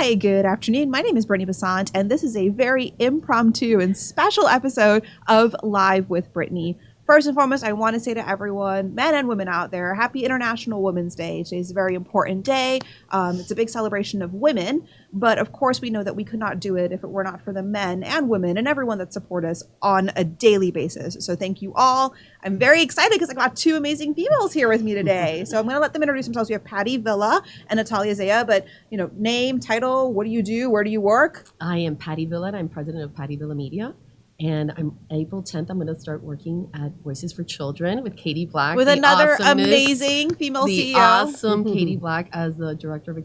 Hi, good afternoon. My name is Brittnie Bassant, and this is a very impromptu and special episode of Live with Brittnie. First and foremost, I want to say to everyone, men and women out there, happy International Women's Day. Today's a very important day. It's a big celebration of women, but of course we know that we could not do it if it were not for the men and women and everyone that support us on a daily basis. So thank you all. I'm very excited because I got two amazing females here with me today. So I'm going to let them introduce themselves. We have 𝒕𝒕𝒏𝒊𝒆 and Natalia 𝒂𝒄, but name, title, what do you do? Where do you work? I am 𝒕𝒕𝒏𝒊𝒆, and I'm president of 𝒕𝒕𝒏𝒊𝒆 Media. And I'm April 10th, I'm going to start working at Voices for Children with Katie Black. With another amazing female CEO. Awesome Katie Black as the Director of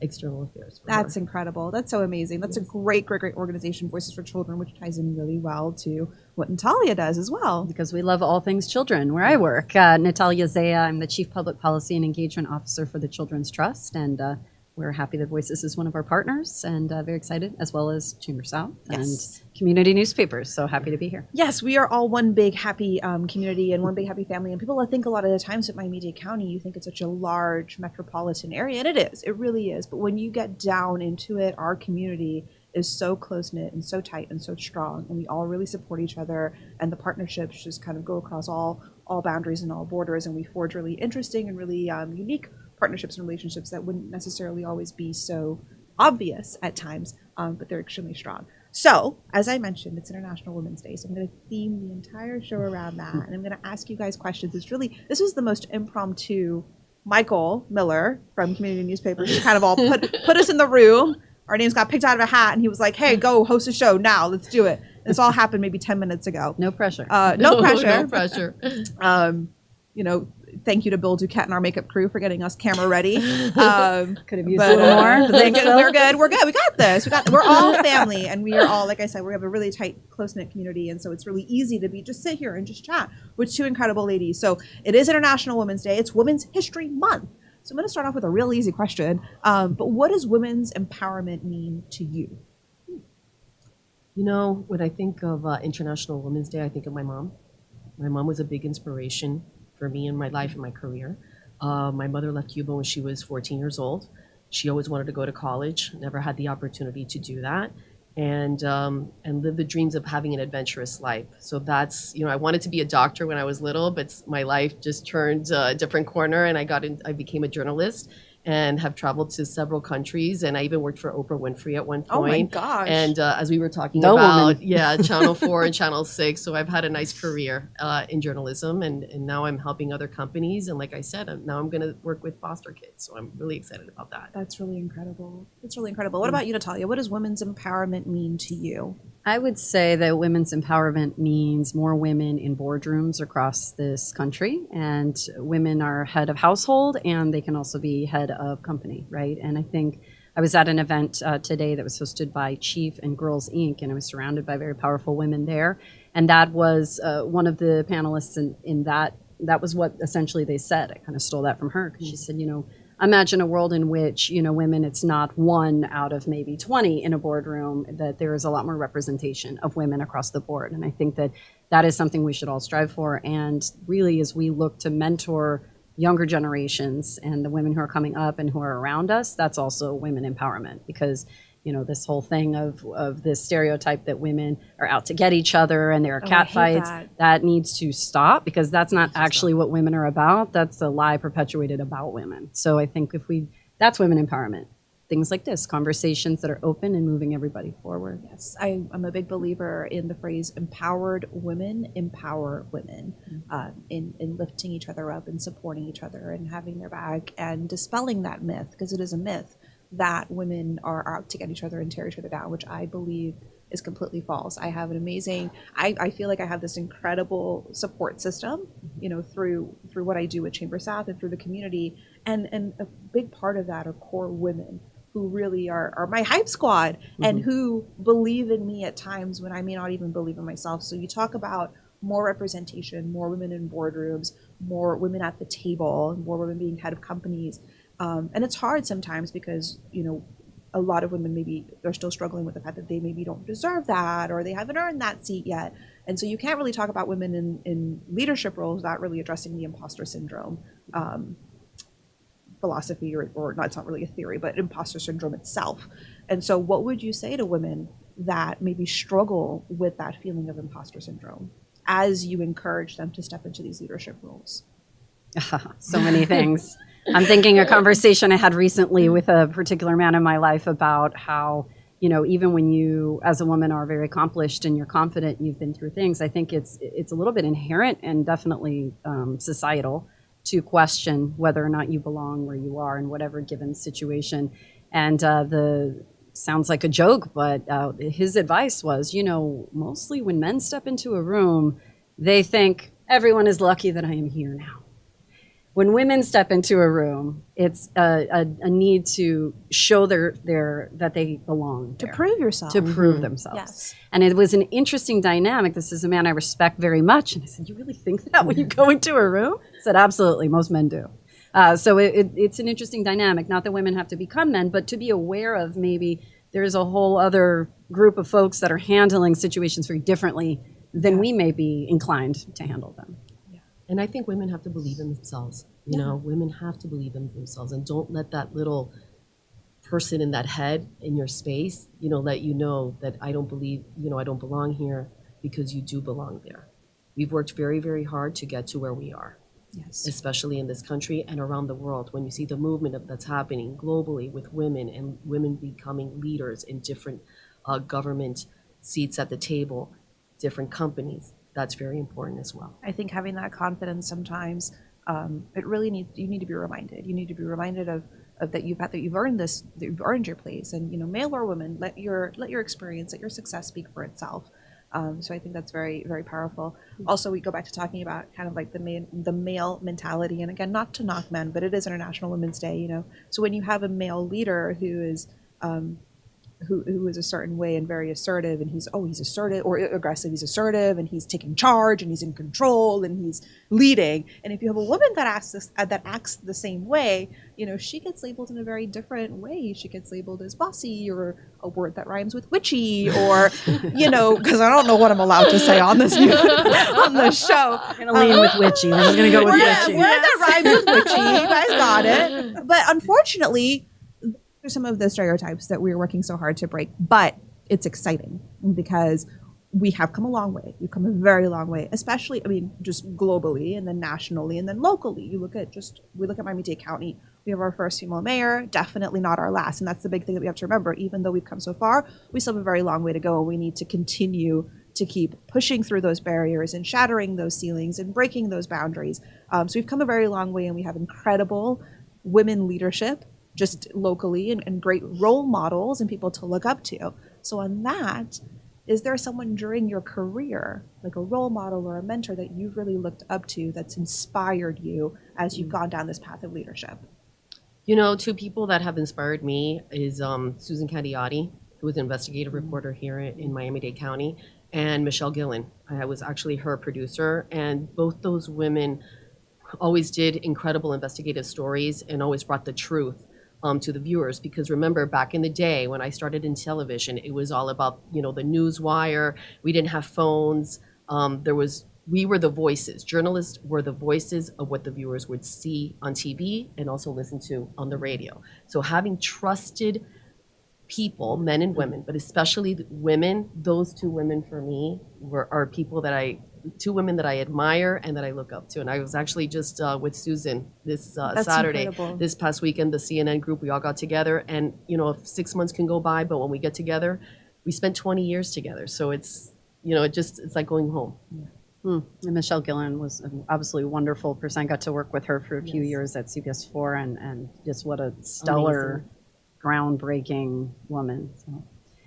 External Affairs. That's incredible. That's so amazing. That's a great organization, Voices for Children, which ties in really well to what Natalia does as well. Because we love all things children where I work. Natalia 𝒂𝒄, I'm the Chief Public Policy and Engagement Officer for the Children's Trust, and we're happy that Voices is one of our partners, and very excited, as well as Chamber South and community newspapers. So happy to be here. Yes, we are all one big happy community and one big happy family. And people, I think a lot of the times at Miami-Dade County, you think it's such a large metropolitan area, and it is. It really is. But when you get down into it, our community is so close-knit and so tight and so strong, and we all really support each other, and the partnerships just kind of go across all boundaries and all borders, and we forge really interesting and really unique partnerships and relationships that wouldn't necessarily always be so obvious at times, but they're extremely strong. So, as I mentioned, it's International Women's Day, so I'm going to theme the entire show around that, and I'm going to ask you guys questions. This was the most impromptu. Michael Miller from Community Newspapers just kind of all put us in the room. Our names got picked out of a hat, and he was like, hey, go host a show now. Let's do it. This all happened maybe 10 minutes ago. No pressure. No pressure. No pressure. Thank you to 𝒊𝒕𝒏𝒊𝒆 and our makeup crew for getting us camera ready. Could have used a little more. We're good. We're good. We got this. We're all family, and we are all, like I said, we have a really tight, close-knit community, and so it's really easy to just sit here and just chat with two incredible ladies. So it is International Women's Day. It's Women's History Month. So I'm going to start off with a real easy question. But what does women's empowerment mean to you? When I think of International Women's Day, I think of my mom. My mom was a big inspiration for me in my life and my career. My mother left Cuba when she was 14 years old. She always wanted to go to college, never had the opportunity to do that, and live the dreams of having an adventurous life. So that's, I wanted to be a doctor when I was little, but my life just turned a different corner, and I became a journalist and have traveled to several countries, and I even worked for Oprah Winfrey at one point. Oh my gosh. And as we were talking Woman. Channel 4 and Channel 6, so I've had a nice career in journalism, and now I'm helping other companies, and like I said, now I'm going to work with foster kids, so I'm really excited about that. That's really incredible. What about you, Natalia? What does women's empowerment mean to you? I would say that women's empowerment means more women in boardrooms across this country, and women are head of household, and they can also be head of company, right? And I think I was at an event today that was hosted by Chief and Girls Inc., and I was surrounded by very powerful women there, and that was one of the panelists in that was what essentially they said. I kind of stole that from her, because she said, imagine a world in which, women, it's not 1 out of maybe 20 in a boardroom, that there is a lot more representation of women across the board. And I think that is something we should all strive for. And really, as we look to mentor younger generations and the women who are coming up and who are around us, that's also women empowerment, because this whole thing of this stereotype that women are out to get each other and there are cat fights, that needs to stop, because that's not actually what women are about. That's a lie perpetuated about women. So I think that's women empowerment. Things like this, conversations that are open and moving everybody forward. Yes, I'm a big believer in the phrase empowered women empower women, in lifting each other up and supporting each other and having their back and dispelling that myth, because it is a myth that women are out to get each other and tear each other down, which I believe is completely false. I have an amazing, I feel like I have this incredible support system, through what I do with Chamber South and through the community. And a big part of that are core women who really are my hype squad, and who believe in me at times when I may not even believe in myself. So you talk about more representation, more women in boardrooms, more women at the table, more women being head of companies. And it's hard sometimes because, a lot of women, maybe they're still struggling with the fact that they maybe don't deserve that, or they haven't earned that seat yet. And so you can't really talk about women in leadership roles without really addressing the imposter syndrome. philosophy, or not, it's not really a theory, but imposter syndrome itself. And so what would you say to women that maybe struggle with that feeling of imposter syndrome as you encourage them to step into these leadership roles? So many things. I'm thinking a conversation I had recently with a particular man in my life about how, you know, even when you as a woman are very accomplished and you're confident, you've been through things, I think it's a little bit inherent and definitely societal to question whether or not you belong where you are in whatever given situation. And sounds like a joke, but his advice was, you know, mostly when men step into a room, they think everyone is lucky that I am here now. When women step into a room, it's a need to show that they belong there. To prove yourself. To prove themselves. Yes. And it was an interesting dynamic. This is a man I respect very much. And I said, you really think that when you go into a room? I said, absolutely. Most men do. So it's an interesting dynamic. Not that women have to become men, but to be aware of maybe there's a whole other group of folks that are handling situations very differently than we may be inclined to handle them. And I think women have to believe in themselves. You know, women have to believe in themselves, and don't let that little person in that head in your space, you know, let you know that I don't believe, you know, I don't belong here, because you do belong there. We've worked very, very hard to get to where we are. Yes. Especially in this country and around the world. When you see the movement that's happening globally with women and women becoming leaders in different government seats at the table, different companies, that's very important as well. I think having that confidence sometimes, it really you need to be reminded. You need to be reminded of that you've earned this, that you've earned your place. And, you know, male or woman, let your experience, let your success speak for itself. So I think that's very, very powerful. Also, we go back to talking about kind of like the male mentality. And again, not to knock men, but it is International Women's Day, you know. So when you have a male leader who is who is a certain way and very assertive, and he's assertive or aggressive, he's assertive, and he's taking charge, and he's in control, and he's leading. And if you have a woman that acts the same way, you know, she gets labeled in a very different way. She gets labeled as bossy, or a word that rhymes with witchy, or, you know, because I don't know what I'm allowed to say on this on the show. I'm gonna lean with witchy. We're just gonna go with witchy. Word that rhymes with witchy. You guys got it. But unfortunately, there's some of the stereotypes that we're working so hard to break, but it's exciting because we have come a long way. We've come a very long way, especially, I mean, just globally, and then nationally, and then locally. We look at Miami-Dade County. We have our first female mayor, definitely not our last. And that's the big thing that we have to remember. Even though we've come so far, we still have a very long way to go. We need to continue to keep pushing through those barriers and shattering those ceilings and breaking those boundaries. So we've come a very long way, and we have incredible women leadership just locally, and great role models and people to look up to. So on that, is there someone during your career, like a role model or a mentor, that you've really looked up to that's inspired you as you've gone down this path of leadership? You know, two people that have inspired me is Susan Candiotti, who was an investigative reporter here in Miami-Dade County, and Michelle Gillen. I was actually her producer, and both those women always did incredible investigative stories and always brought the truth to the viewers. Because remember, back in the day when I started in television, it was all about, you know, the news wire. We didn't have phones. We were the voices. Journalists were the voices of what the viewers would see on TV and also listen to on the radio. So having trusted people, men and women, but especially women, those two women for me are people two women that I admire and that I look up to. And I was actually just with Susan this Saturday, incredible. This past weekend, the CNN group, we all got together, and, you know, if 6 months can go by, but when we get together, we spent 20 years together. So it's, you know, it's like going home. And Michelle Gillen was an absolutely wonderful person. I got to work with her for a few years at CBS 4, and just what a stellar, groundbreaking woman. So,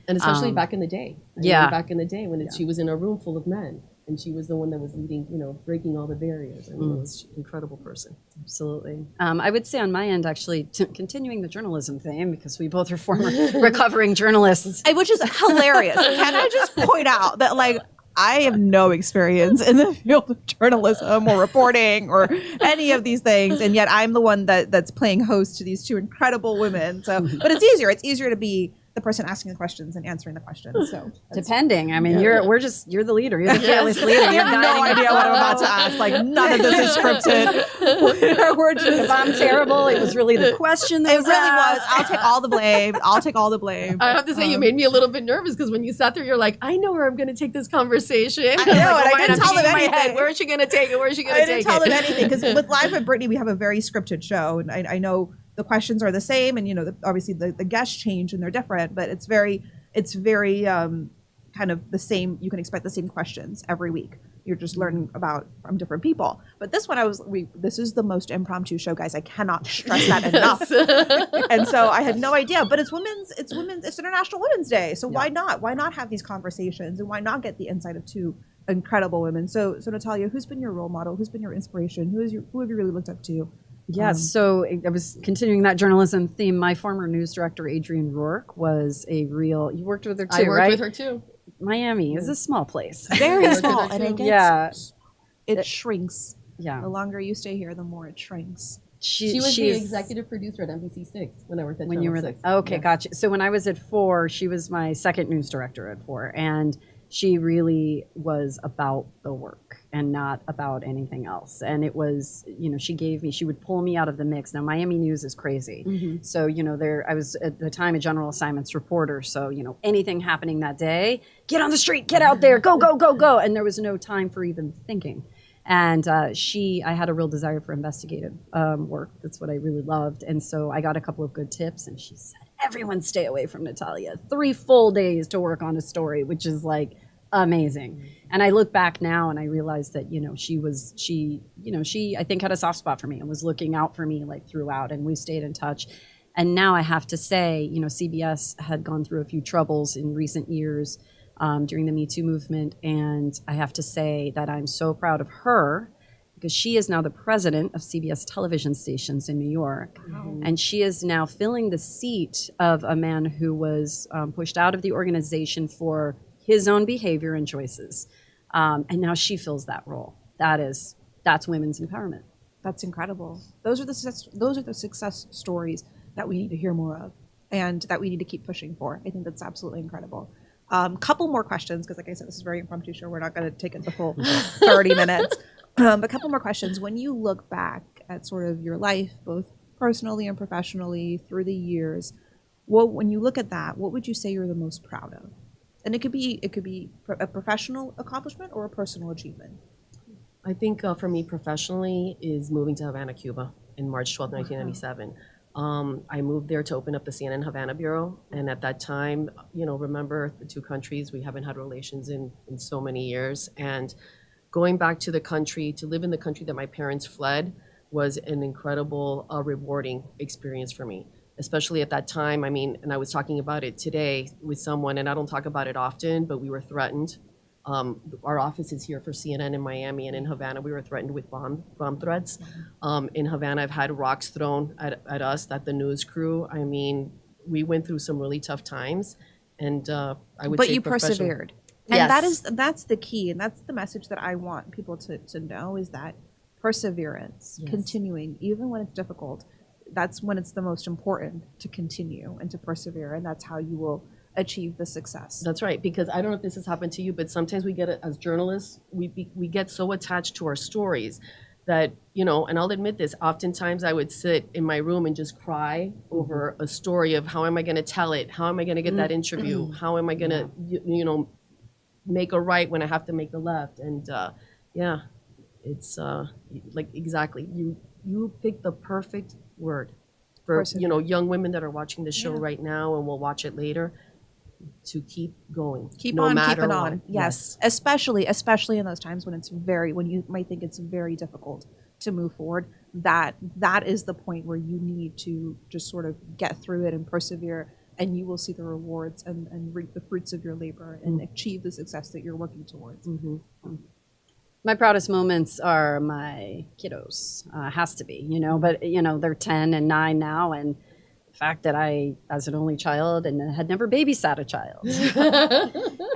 and especially back in the day. Back in the day when she was in a room full of men. And she was the one that was leading, you know, breaking all the barriers. I mean, it was an incredible person. Absolutely. I would say on my end, actually, continuing the journalism theme, because we both are former recovering journalists. Which is hilarious. Can I just point out that, like, I have no experience in the field of journalism or reporting or any of these things, and yet I'm the one that's playing host to these two incredible women. So, but it's easier. It's easier to be the person asking the questions and answering the questions. So Depending. I mean, you're the leader. You're the fearless leader. I have no idea what I'm about to ask. Like, none of this is scripted. We're just. If I'm terrible, it was really the question that It was really asked. was. I'll take all the blame. I'll take all the blame. I have to say, you made me a little bit nervous because when you sat there, you're like, I know where I'm going to take this conversation. I know, and I didn't tell them in my head, anything. where is she going to take it? Where is she going I to didn't take tell it? them anything because with Live with Brittnie, we have a very scripted show, and I know the questions are the same, and obviously the guests change and they're different, but it's very kind of the same. You can expect the same questions every week. You're just learning from different people. But this one, this is the most impromptu show, guys. I cannot stress that enough. And so I had no idea. But it's International Women's Day. So why not? Why not have these conversations, and why not get the insight of two incredible women? So Natalia, who's been your role model? Who's been your inspiration? Who have you really looked up to? So I was continuing that journalism theme. My former news director, Adrienne Rourke, was you worked with her too, I worked right? with her too. Miami is a small place. Very small. And it shrinks. Yeah. The longer you stay here, the more it shrinks. She was the executive producer at NBC6 when I worked at Channel 6. Okay, Yes. gotcha. So when I was at 4, she was my second news director at 4. And she really was about the work and not about anything else. And it was, she would pull me out of the mix. Now, Miami news is crazy. Mm-hmm. So, I was at the time a general assignments reporter. So, anything happening that day, get on the street, get out there, go, go, go, go. And there was no time for even thinking. And I had a real desire for investigative work. That's what I really loved. And so I got a couple of good tips, and she said, everyone stay away from Natalia. 3 full days to work on a story, which is like amazing. And I look back now and I realized that, she I think had a soft spot for me and was looking out for me like throughout, and we stayed in touch. And now I have to say, CBS had gone through a few troubles in recent years during the Me Too movement. And I have to say that I'm so proud of her, because she is now the president of CBS television stations in New York. Wow. And she is now filling the seat of a man who was pushed out of the organization for his own behavior and choices. And now she fills that role. That's women's empowerment. That's incredible. Those are the success stories that we need to hear more of, and that we need to keep pushing for. I think that's absolutely incredible. Couple more questions, because like I said, this is a very impromptu show. We're not going to take it the full 30 minutes. A couple more questions. When you look back at sort of your life, both personally and professionally through the years, when you look at that, what would you say you're the most proud of? And it could be a professional accomplishment or a personal achievement. I think for me professionally is moving to Havana, Cuba in March 12, 1997. I moved there to open up the CNN Havana Bureau. And at that time, remember the two countries, we haven't had relations in so many years. And going back to the country, to live in the country that my parents fled, was an incredible, rewarding experience for me. Especially at that time, and I was talking about it today with someone, and I don't talk about it often, but we were threatened. Our office is here for CNN in Miami, and in Havana, we were threatened with bomb threats. In Havana, I've had rocks thrown at us, that the news crew. We went through some really tough times, and I would say But you persevered. And Yes. that's the key, and that's the message that I want people to know, is that perseverance, Yes. continuing, even when it's difficult. That's when it's the most important to continue and to persevere, and that's how you will achieve the success. That's right, because I don't know if this has happened to you, but sometimes we get it as journalists, we get so attached to our stories that, and I'll admit this, oftentimes I would sit in my room and just cry over a story of how am I going to tell it? How am I going to get that interview? How am I going to, make a right when I have to make a left? And it's like exactly, you picked the perfect word for, young women that are watching the show right now and will watch it later, to keep going. Keep on keeping on. Yes. Especially in those times when you might think it's very difficult to move forward. That is the point where you need to just sort of get through it and persevere, and you will see the rewards and reap the fruits of your labor and achieve the success that you're working towards. Mm-hmm. My proudest moments are my kiddos. Has to be, but they're 10 and 9 now, and fact that I, as an only child, and had never babysat a child,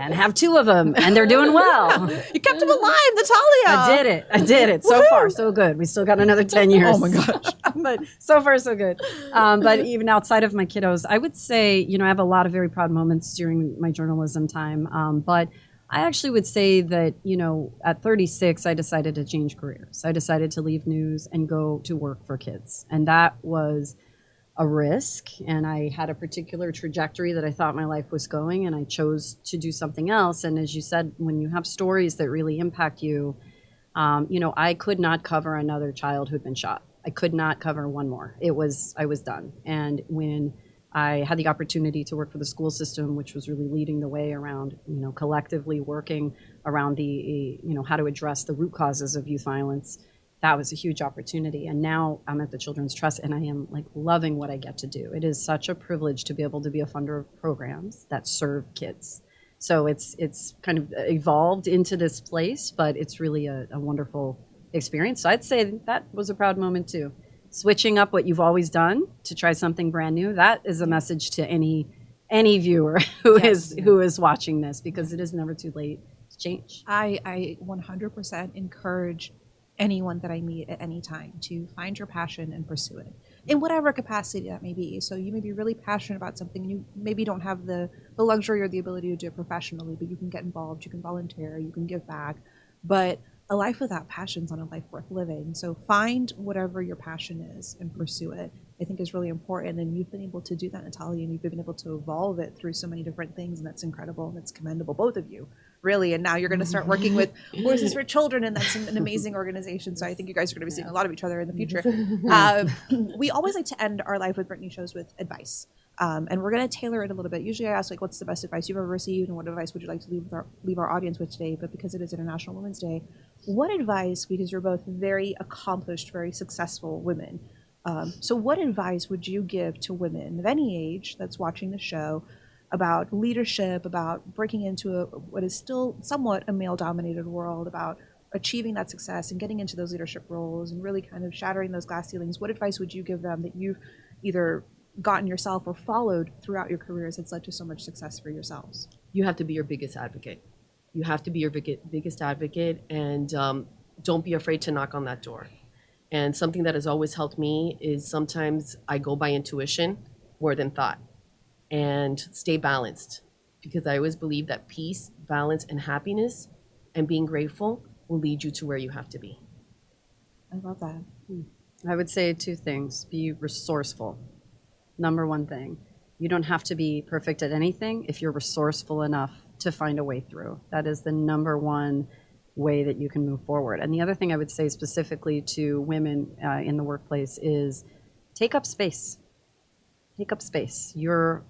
and have 2 of them, and they're doing well. You kept him alive, Natalia. I did it. So far, so good. We still got another 10 years. Oh my gosh. But so far, so good. But even outside of my kiddos, I would say, I have a lot of very proud moments during my journalism time. But I actually would say that, at 36, I decided to change careers. I decided to leave news and go to work for kids. And that was a risk. And I had a particular trajectory that I thought my life was going, and I chose to do something else. And as you said, when you have stories that really impact you, I could not cover another child who'd been shot. I could not cover one more. I was done. And when I had the opportunity to work for the school system, which was really leading the way around, collectively working around the, how to address the root causes of youth violence. That was a huge opportunity. And now I'm at the Children's Trust, and I am loving what I get to do. It is such a privilege to be able to be a funder of programs that serve kids. So it's kind of evolved into this place, but it's really a wonderful experience. So I'd say that was a proud moment too. Switching up what you've always done to try something brand new, that is a message to any viewer who is watching this, because it is never too late to change. I 100% encourage anyone that I meet at any time to find your passion and pursue it in whatever capacity that may be. So you may be really passionate about something, and you maybe don't have the luxury or the ability to do it professionally, but you can get involved, you can volunteer, you can give back. But a life without passion is not a life worth living. So find whatever your passion is and pursue it. I think is really important. And you've been able to do that, Natalia, and you've been able to evolve it through so many different things. And that's incredible. And that's commendable, both of you, really. And now you're going to start working with Voices for Children, and that's an amazing organization. So I think you guys are going to be seeing a lot of each other in the future. We always like to end our Life with Brittnie shows with advice. And we're going to tailor it a little bit. Usually I ask, what's the best advice you've ever received, and what advice would you like to leave our audience with today? But because it is International Women's Day, what advice, because you're both very accomplished, very successful women, so what advice would you give to women of any age that's watching the show about leadership, about breaking into what is still somewhat a male-dominated world, about achieving that success and getting into those leadership roles and really kind of shattering those glass ceilings? What advice would you give them that you've either gotten yourself or followed throughout your careers that's led to so much success for yourselves? You have to be your biggest advocate. You have to be your biggest advocate, and don't be afraid to knock on that door. And something that has always helped me is sometimes I go by intuition more than thought, and stay balanced, because I always believe that peace, balance, and happiness and being grateful will lead you to where you have to be. I love that. I would say 2 things. Be resourceful. Number 1 thing. You don't have to be perfect at anything if you're resourceful enough to find a way through. That is the number 1 way that you can move forward. And the other thing I would say specifically to women in the workplace is take up space. Take up space. Your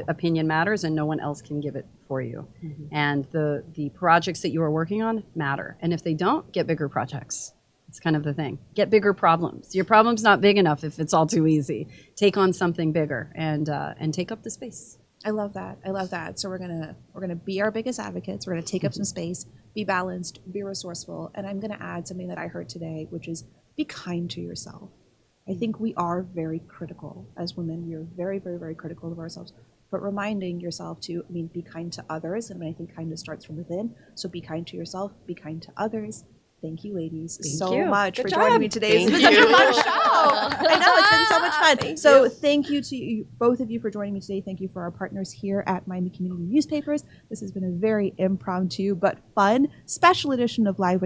opinion matters, and no one else can give it for you. Mm-hmm. And the projects that you are working on matter. And if they don't, get bigger projects. It's kind of the thing. Get bigger problems. Your problem's not big enough if it's all too easy. Take on something bigger and take up the space. I love that. I love that. So we're gonna be our biggest advocates. We're gonna take up some space, be balanced, be resourceful, and I'm gonna add something that I heard today, which is be kind to yourself. I think we are very critical as women. We are very, very, very critical of ourselves. But reminding yourself to, be kind to others, and I think kindness starts from within. So be kind to yourself, be kind to others. Thank you, ladies, much for joining me today. It's been such a fun show. I know, it's been so much fun. Thank you to you, both of you, for joining me today. Thank you for our partners here at Miami Community Newspapers. This has been a very impromptu but fun special edition of Live with